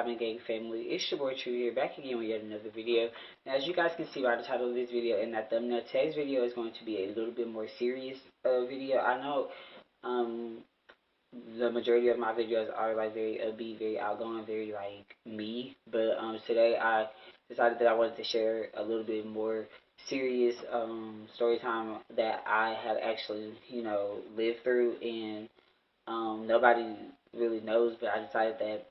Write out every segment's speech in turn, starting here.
Diamond Gang family? It's your boy True here, back again with yet another video. Now, as you guys can see by the title of this video and that thumbnail, today's video is going to be a little bit more serious video. I know the majority of my videos are like very upbeat, very outgoing, very like me, but today I decided that I wanted to share a little bit more serious story time that I have actually, lived through, and nobody really knows, but I decided that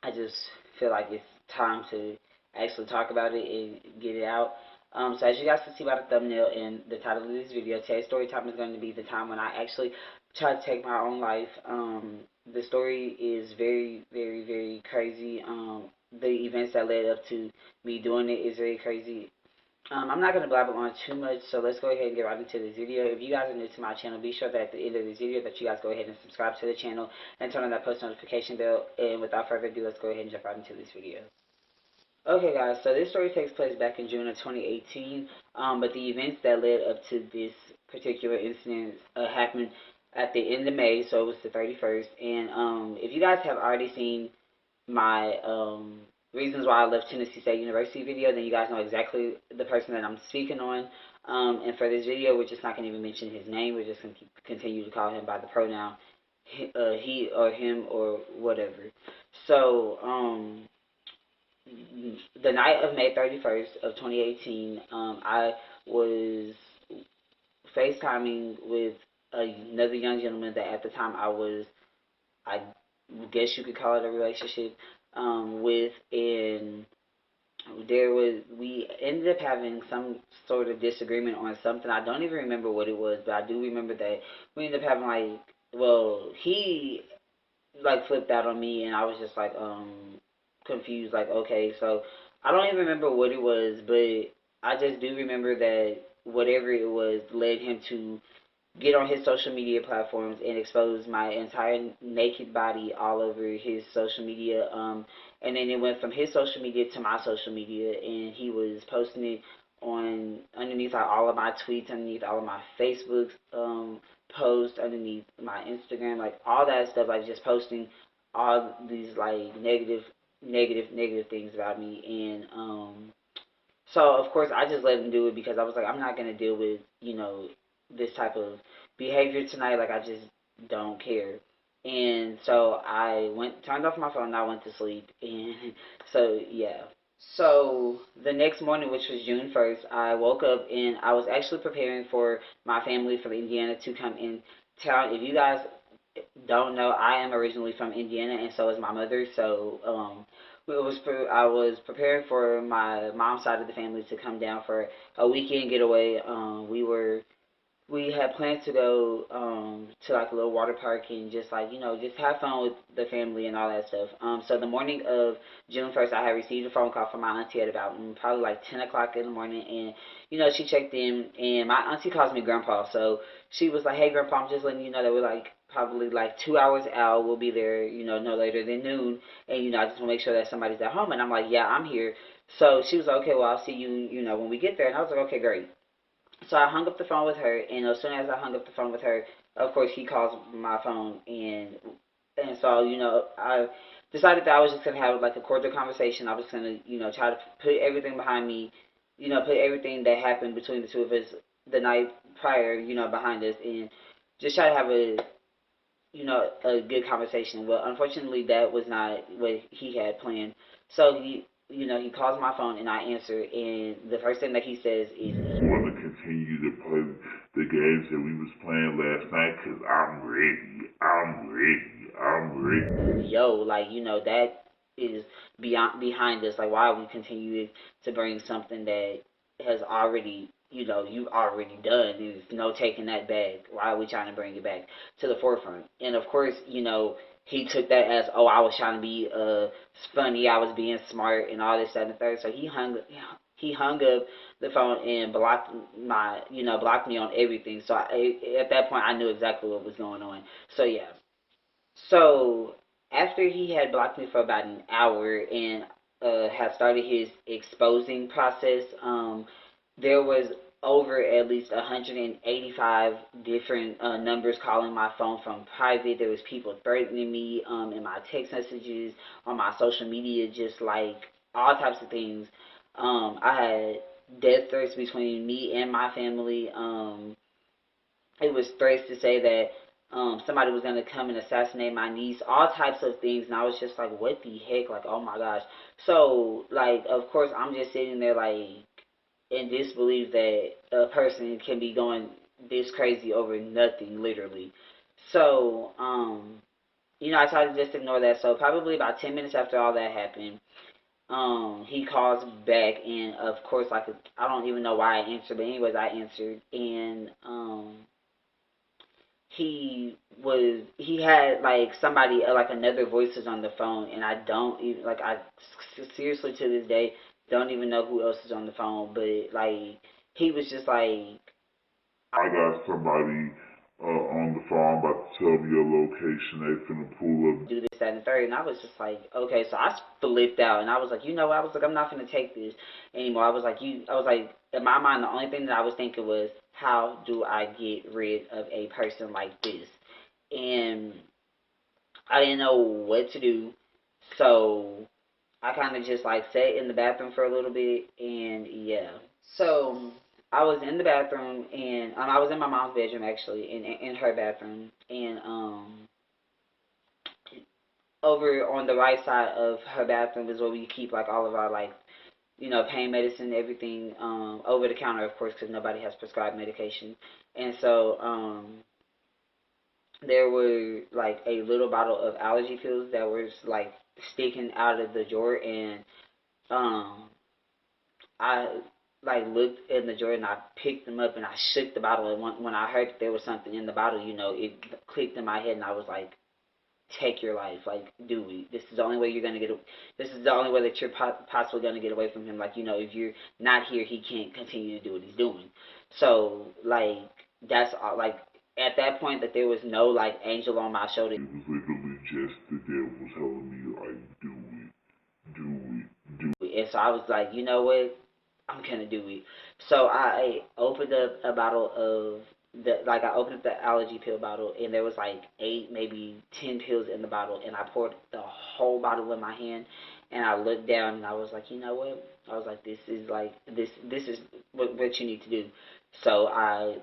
I just feel like it's time to actually talk about it and get it out. So as you guys can see by the thumbnail and the title of this video, today's story time is going to be the time when I actually tried to take my own life. The story is very, very, very crazy. The events that led up to me doing it is very crazy. I'm not going to blabber on too much, so let's go ahead and get right into this video. If you guys are new to my channel, be sure that at the end of this video that you guys go ahead and subscribe to the channel and turn on that post notification bell. And without further ado, let's go ahead and jump right into this video. Okay guys, so this story takes place back in June of 2018, but the events that led up to this particular incident happened at the end of May, so it was the 31st, and if you guys have already seen my reasons why I left Tennessee State University video, then you guys know exactly the person that I'm speaking on, and for this video, we're just not going to even mention his name. We're just going to continue to call him by the pronoun he or him or whatever. So the night of May 31st of 2018, I was FaceTiming with another young gentleman that at the time I guess you could call it a relationship with, and we ended up having some sort of disagreement on something. I don't even remember what it was, but I do remember that we ended up having he flipped out on me, and I was just confused, okay. So I don't even remember what it was, but I just do remember that whatever it was led him to get on his social media platforms and expose my entire naked body all over his social media, and then it went from his social media to my social media, and he was posting it on underneath all of my tweets, underneath all of my Facebook posts, underneath my Instagram, all that stuff, just posting all these negative things about me. And so of course I just let him do it, because I was like, I'm not gonna deal with this type of behavior tonight. I just don't care. And so I turned off my phone, and I went to sleep. And so yeah. So the next morning, which was June 1st, I woke up and I was actually preparing for my family from Indiana to come in town. If you guys don't know, I am originally from Indiana, and so is my mother. So I was preparing for my mom's side of the family to come down for a weekend getaway. We had planned to go to a little water park and just just have fun with the family and all that stuff. So the morning of June 1st, I had received a phone call from my auntie at about probably 10 o'clock in the morning, and she checked in, and my auntie calls me Grandpa. So she was like, "Hey Grandpa, I'm just letting you know that we're probably 2 hours out. We'll be there, no later than noon, and I just want to make sure that somebody's at home." And I'm like, "Yeah, I'm here." So she was like, "Okay, well, I'll see you, when we get there." And I was like, "Okay, great." So I hung up the phone with her, and as soon as I hung up the phone with her, of course he calls my phone, and so I decided that I was just gonna have a cordial conversation. I was gonna try to put everything behind me, put everything that happened between the two of us the night prior, behind us, and just try to have a good conversation. Well, unfortunately, that was not what he had planned. So he calls my phone, and I answer, and the first thing that he says is, "You want to continue to play the games that we was playing last night? Cause I'm ready. I'm ready. I'm ready." Yo, that is behind us. Why are we continuing to bring something that has already, you've already done? There's no taking that back. Why are we trying to bring it back to the forefront? And of course, he took that as, oh, I was trying to be funny, I was being smart, and all this, that, and the third. So he hung up the phone and blocked blocked me on everything. So at that point, I knew exactly what was going on. So yeah. So after he had blocked me for about an hour and had started his exposing process, there was over at least 185 different numbers calling my phone from private. There was people threatening me in my text messages, on my social media, just like all types of things. I had death threats between me and my family. It was threats to say that somebody was going to come and assassinate my niece, all types of things. And I was just like, what the heck? Like, oh my gosh. So, like, of course, I'm just sitting there, like, in disbelief that a person can be going this crazy over nothing, literally. So, I tried to just ignore that. So, probably about 10 minutes after all that happened, he calls back, and of course, like, I don't even know why I answered, but anyways, I answered, and, he had like somebody like another voices on the phone, and I don't even like I seriously to this day don't even know who else is on the phone, but like he was just like, I got somebody on the phone about to tell me your location. They finna pull up. do this, that, and the third. And I was just like, okay. So I flipped out, and I was like, I was like, I'm not gonna take this anymore. I was like, in my mind, the only thing that I was thinking was, how do I get rid of a person like this? And I didn't know what to do. So I kind of just like sat in the bathroom for a little bit, and yeah. So I was in the bathroom, and I was in my mom's bedroom actually, in her bathroom, and over on the right side of her bathroom is where we keep like all of our like pain medicine, everything, over the counter, of course, because nobody has prescribed medication. And so there were like a little bottle of allergy pills that was like sticking out of the drawer, and um I like looked in the drawer and I picked them up and I shook the bottle, and when I heard that there was something in the bottle, it clicked in my head, and I was like, take your life, like, do it. This is the only way you're gonna this is the only way that you're possibly gonna get away from him. Like, if you're not here, he can't continue to do what he's doing. So like that's all, like at that point that there was no like angel on my shoulder. It was literally just the devil telling me like, do it, do it, do it. And so I was like, you know what? I'm gonna do it. So I opened up a bottle of I opened up the allergy pill bottle, and there was like 8, maybe 10 pills in the bottle, and I poured the whole bottle in my hand, and I looked down, and I was like, you know what? I was like, this is like this is what you need to do. So I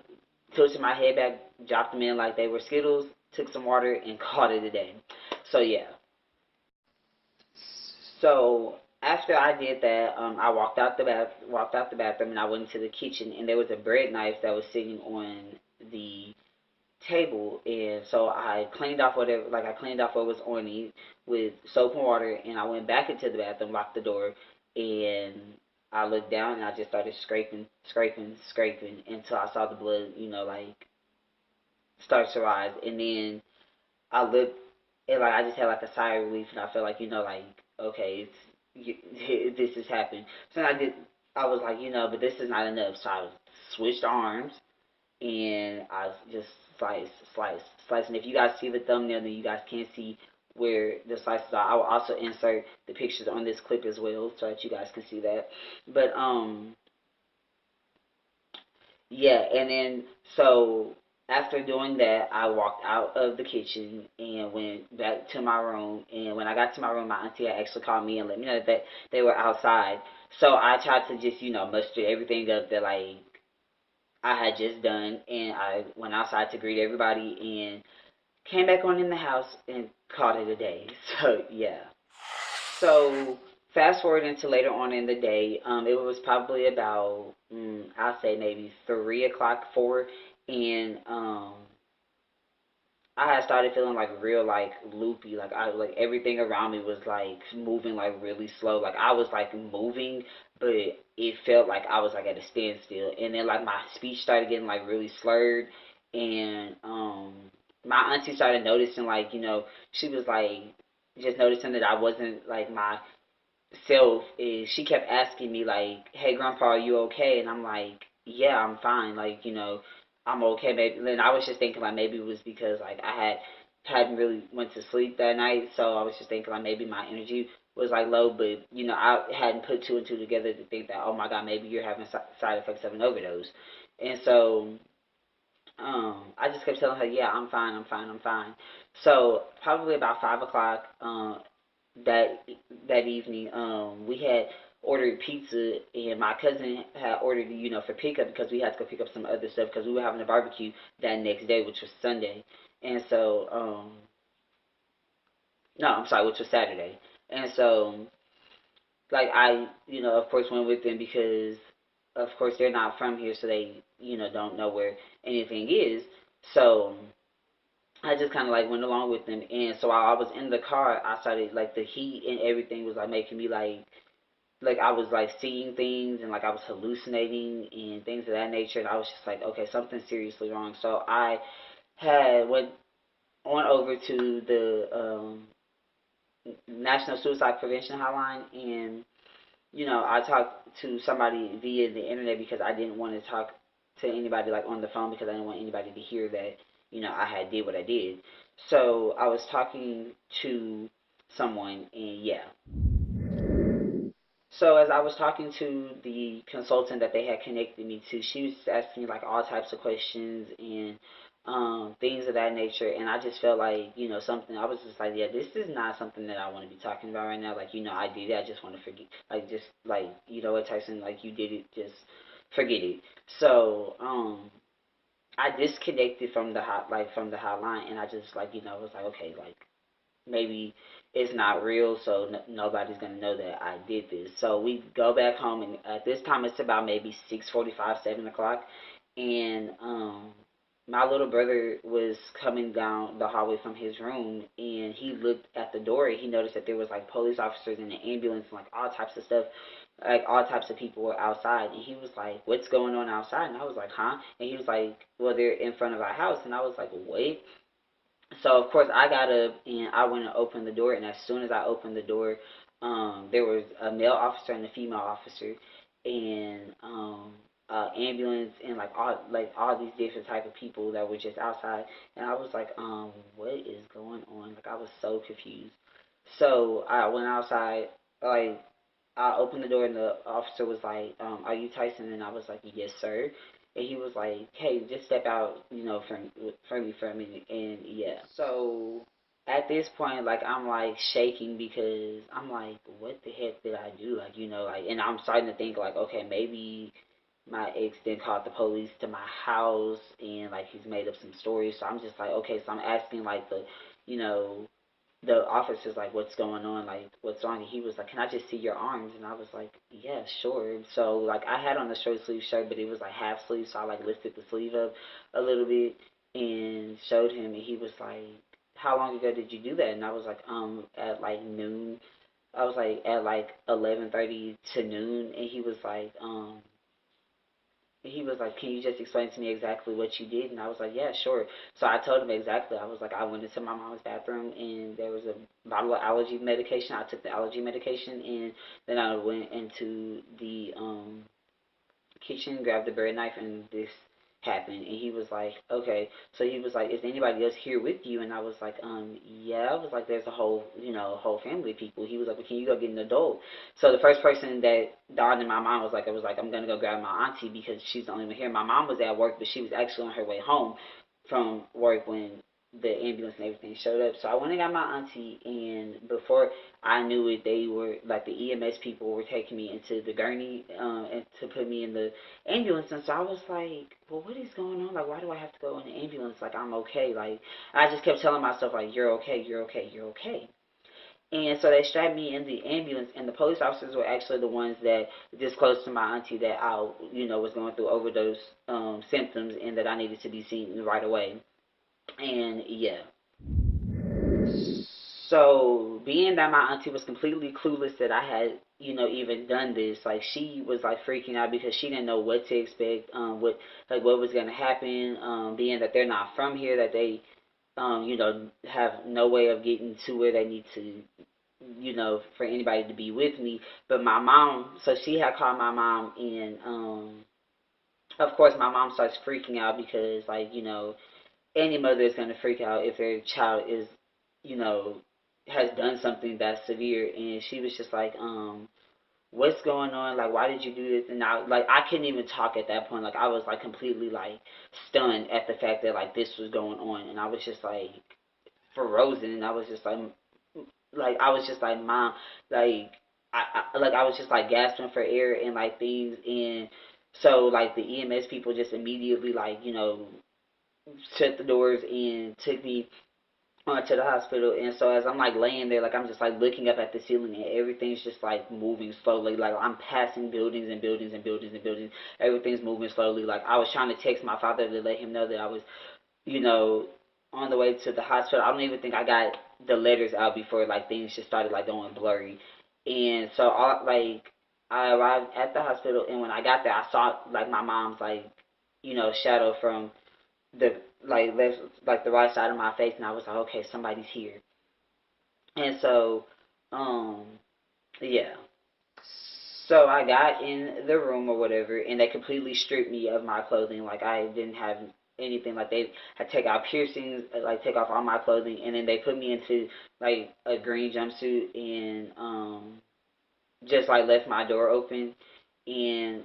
tilted my head back, dropped them in like they were Skittles, took some water, and called it a day. So yeah. So after I did that, I walked out the bathroom, and I went into the kitchen, and there was a bread knife that was sitting on the table, and so I cleaned off I cleaned off what was on it with soap and water, and I went back into the bathroom, locked the door, and I looked down, and I just started scraping, scraping, scraping until I saw the blood, like start to rise, and then I looked, and like I just had like a sigh of relief, and I felt like like okay, this has happened. So I was like, but this is not enough. So I switched arms, and I just slice, slice, slice. And if you guys see the thumbnail, then you guys can see where the slices are. I will also insert the pictures on this clip as well, so that you guys can see that. But yeah, and then so after doing that, I walked out of the kitchen and went back to my room. And when I got to my room, my auntie had actually called me and let me know that they were outside. So I tried to just muster everything up that like I had just done, and I went outside to greet everybody and came back on in the house and called it a day. So yeah. So fast forward into later on in the day, it was probably about I'll say maybe 3 o'clock, 4, and I had started feeling like real like loopy, like I like everything around me was like moving like really slow, like I was like moving, but it felt like I was like at a standstill, and then like my speech started getting like really slurred, and my auntie started noticing like she was like just noticing that I wasn't like my self, is she kept asking me like, hey grandpa, are you okay? And I'm like, yeah, I'm fine, like I'm okay. Maybe then I was just thinking like maybe it was because like I hadn't really went to sleep that night, so I was just thinking like maybe my energy was like low, but you know, I hadn't put two and two together to think that, oh my God, maybe you're having side effects of an overdose. And so I just kept telling her, yeah, I'm fine, I'm fine, I'm fine. So probably about 5 o'clock that that evening, we had ordered pizza, and my cousin had ordered, you know, for pickup because we had to go pick up some other stuff because we were having a barbecue that next day, which was Sunday. And so, no, I'm sorry, which was Saturday. And so, like, I, you know, of course went with them because, of course, they're not from here, so they, you know, don't know where anything is. So I just kind of like went along with them. And so while I was in the car, I started, like, the heat and everything was like making me like I was like seeing things, and like I was hallucinating and things of that nature. And I was just like, okay, something's seriously wrong. So I had went on over to the National Suicide Prevention Hotline, and you know, I talked to somebody via the internet because I didn't want to talk to anybody like on the phone because I didn't want anybody to hear that, you know, I had did what I did. So I was talking to someone, and yeah. So as I was talking to the consultant that they had connected me to, she was asking me like all types of questions and things of that nature, and I just felt like, you know, something. I was just like, yeah, this is not something that I want to be talking about right now. Like, you know, I did it. I just want to forget. Like, just like, you know what, Tyson, like you did it. Just forget it. So I disconnected from the from the hotline, and I just like, you know, was like, okay, like maybe it's not real, so nobody's gonna know that I did this. So we go back home, and at this time it's about maybe 6:45, 7 o'clock, and my little brother was coming down the hallway from his room, and he looked at the door, and he noticed that there was like police officers in the ambulance, and like all types of stuff. Like all types of people were outside, and he was like, "What's going on outside?" And I was like, "Huh?" And he was like, "Well, they're in front of our house." And I was like, "Wait." So of course I got up and I went and opened the door, and as soon as I opened the door, there was a male officer and a female officer, and ambulance, and like all these different type of people that were just outside, and I was like, what is going on? Like I was so confused. So I went outside, like I opened the door, and the officer was like, "Are you Tyson?" And I was like, "Yes, sir." And he was like, "Hey, just step out, you know, from me for a minute." And yeah, so at this point, like I'm like shaking because I'm like, "What the heck did I do?" Like, you know, like, and I'm starting to think like, okay, maybe my ex then called the police to my house, and like he's made up some stories. So I'm just like, okay, so I'm asking like you know, the officer's like, "What's going on? Like, what's wrong?" And he was like, "Can I just see your arms?" And I was like, "Yeah, sure." So like I had on a short sleeve shirt, but it was like half sleeve, so I like lifted the sleeve up a little bit and showed him, and he was like, "How long ago did you do that?" And I was like, at like noon. I was like at like 11:30 to noon, and he was like, "Can you just explain to me exactly what you did?" And I was like, "Yeah, sure." So I told him exactly. I was like, I went into my mom's bathroom, and there was a bottle of allergy medication. I took the allergy medication, and then I went into the kitchen, grabbed the bread knife, and this happened. And he was like, "Okay." So he was like, "Is anybody else here with you?" And I was like, yeah. I was like, "There's a whole, you know, whole family of people." He was like, "Well, can you go get an adult?" So the first person that dawned in my mind was like, I was like, "I'm gonna go grab my auntie because she's the only one here." My mom was at work, but she was actually on her way home from work when the ambulance and everything showed up. So I went and got my auntie, and before I knew it, they were like the EMS people were taking me into the gurney, and to put me in the ambulance. And so I was like, "Well, what is going on? Like, why do I have to go in the ambulance? Like, I'm okay." Like, I just kept telling myself, like, "You're okay, you're okay, you're okay." And so they strapped me in the ambulance, and the police officers were actually the ones that disclosed to my auntie that I, you know, was going through overdose symptoms, and that I needed to be seen right away. And yeah, so being that my auntie was completely clueless that I had, you know, even done this, like she was like freaking out because she didn't know what to expect, what was gonna happen. Being that they're not from here, that they, you know, have no way of getting to where they need to, you know, for anybody to be with me. But my mom, so she had called my mom, and of course my mom starts freaking out because, like, you know, any mother is gonna freak out if their child is, you know, has done something that's severe, and she was just like, what's going on? Like, why did you do this? And I couldn't even talk at that point. Like, I was like completely like stunned at the fact that like this was going on, and I was just like frozen, and I was just like I was just like, mom, like like I was just like gasping for air and like things, and so like the EMS people just immediately like shut the doors and took me to the hospital. And so as I'm like laying there, like I'm just like looking up at the ceiling, and everything's just like moving slowly. Like I'm passing buildings and buildings and buildings and buildings. Everything's moving slowly. Like I was trying to text my father to let him know that I was, you know, on the way to the hospital. I don't even think I got the letters out before like things just started like going blurry. And so I arrived at the hospital, and when I got there, I saw like my mom's like, shadow from the like left, like the right side of my face, and I was like, okay, somebody's here. And so, um, yeah. So I got in the room or whatever, and they completely stripped me of my clothing. Like I didn't have anything. Like they had to take out piercings, like take off all my clothing, and then they put me into like a green jumpsuit, and just like left my door open. And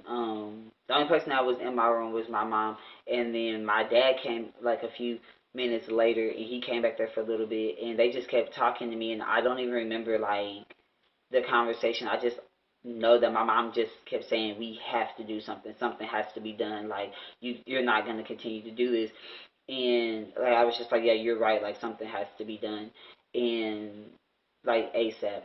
the only person that was in my room was my mom, and then my dad came like a few minutes later, and he came back there for a little bit, and they just kept talking to me, and I don't even remember like the conversation. I just know that my mom just kept saying we have to do something. Something has to be done. Like you're not gonna continue to do this. And like I was just like, yeah, you're right. Like something has to be done, and like ASAP.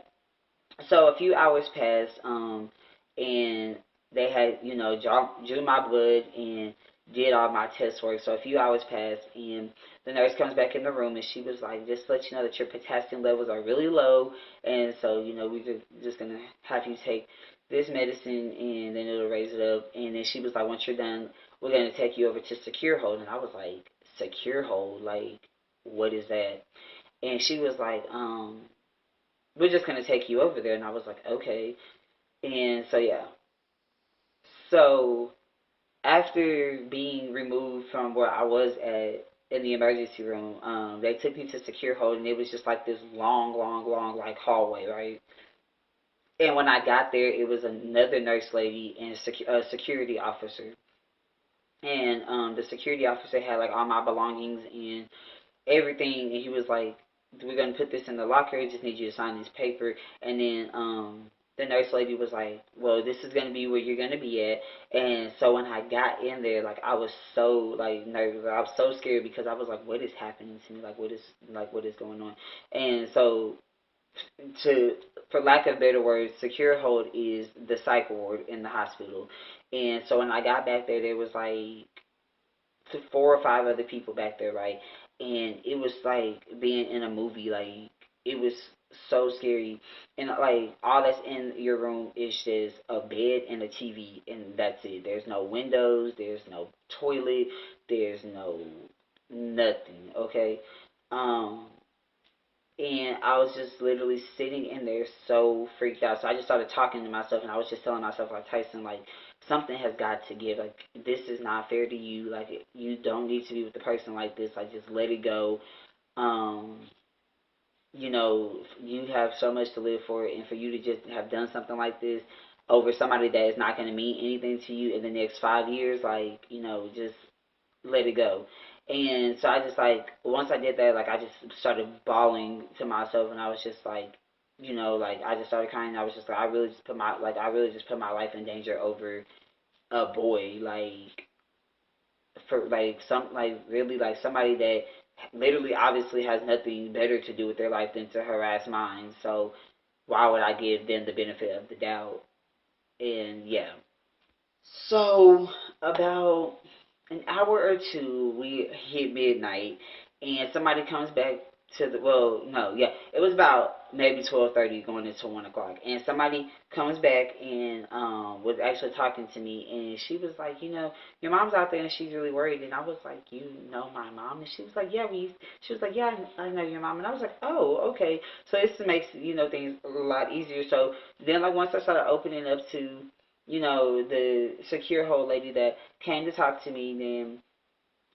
So a few hours passed, and they had, drew my blood and did all my test work. So a few hours passed, and the nurse comes back in the room, and she was like, just to let you know that your potassium levels are really low, and so, we're just going to have you take this medicine, and then it'll raise it up. And then she was like, once you're done, we're going to take you over to secure hold. And I was like, secure hold? Like, what is that? And she was like, we're just gonna take you over there. And I was like, okay. And so yeah. So after being removed from where I was at in the emergency room, they took me to secure hold, and it was just like this long, long, long like hallway, right? And when I got there, it was another nurse lady and a security officer. And the security officer had like all my belongings and everything, and he was like, "We're gonna put this in the locker. I just need you to sign this paper." And then the nurse lady was like, "Well, this is gonna be where you're gonna be at." And so when I got in there, like I was so like nervous. I was so scared because I was like, "What is happening to me? What is going on?" And so to for lack of better words, secure hold is the psych ward in the hospital. And so when I got back there was like four or five other people back there, right? And it was like being in a movie. Like it was so scary. And like all that's in your room is just a bed and a TV, and that's it. There's no windows. There's no toilet. There's no nothing. Okay. Um, and I was just literally sitting in there so freaked out. So I just started talking to myself, and I was just telling myself, like, Tyson, like, something has got to give. Like, this is not fair to you. Like, you don't need to be with a person like this. Like, just let it go. Um, you have so much to live for, and for you to just have done something like this over somebody that is not going to mean anything to you in the next 5 years, like, just let it go. And so I just like once I did that, like I just started bawling to myself, and I was just like, like I just started crying. I was just like, I really just put my life in danger over a boy, like for like some like really like somebody that literally obviously has nothing better to do with their life than to harass mine. So why would I give them the benefit of the doubt? And yeah. So about an hour or two, we hit midnight, and somebody comes back to the. Well, no, yeah, it was about maybe 12:30, going into 1 o'clock, and somebody comes back and was actually talking to me, and she was like, your mom's out there, and she's really worried, and I was like, you know my mom, and she was like, yeah, we. She was like, yeah, I know your mom, and I was like, oh, okay, so this makes things a lot easier. So then, like once I started opening up to the secure hold lady that came to talk to me, then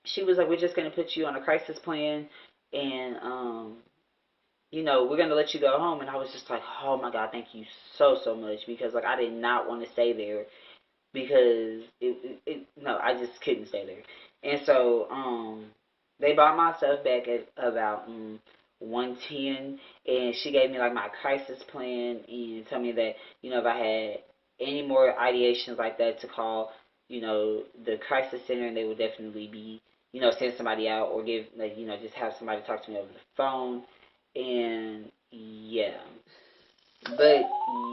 she was like, we're just going to put you on a crisis plan, and you know, we're gonna let you go home. And I was just like, oh my God, thank you so much, because like I did not want to stay there, because no, I just couldn't stay there. And so they bought my stuff back at about 110, and she gave me like my crisis plan and told me that, you know, if I had any more ideations like that, to call, you know, the crisis center, and they would definitely be, you know, send somebody out, or give, like, you know, just have somebody talk to me over the phone. And yeah. But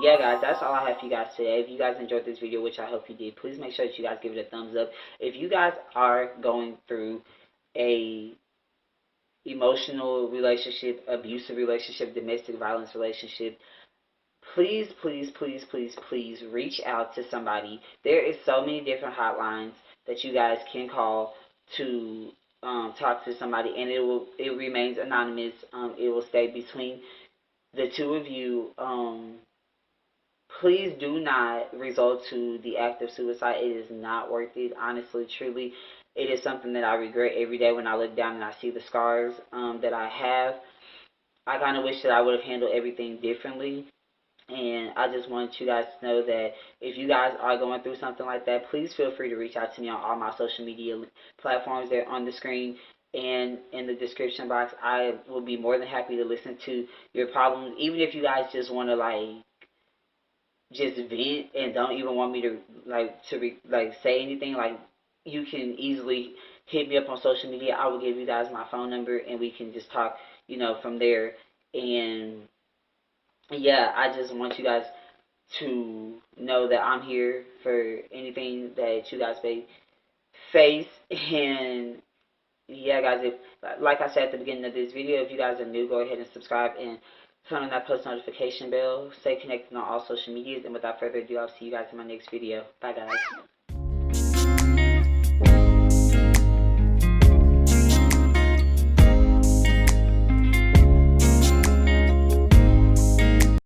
yeah, guys, that's all I have for you guys today. If you guys enjoyed this video, which I hope you did, please make sure that you guys give it a thumbs up. If you guys are going through a emotional relationship, abusive relationship, domestic violence relationship, please reach out to somebody. There is so many different hotlines that you guys can call to talk to somebody, and it remains anonymous. It will stay between the two of you. Please do not resort to the act of suicide. It is not worth it, honestly, truly. It is something that I regret every day when I look down and I see the scars that I have. I kind of wish that I would have handled everything differently. And I just want you guys to know that if you guys are going through something like that, please feel free to reach out to me on all my social media platforms. They're on the screen and in the description box. I will be more than happy to listen to your problems, even if you guys just want to like just vent and don't even want me to like say anything. Like, you can easily hit me up on social media. I will give you guys my phone number, and we can just talk, you know, from there. And yeah, I just want you guys to know that I'm here for anything that you guys may face. And yeah, guys, if, like I said at the beginning of this video, if you guys are new, go ahead and subscribe and turn on that post notification bell. Stay connected on all social medias. And without further ado, I'll see you guys in my next video. Bye, guys.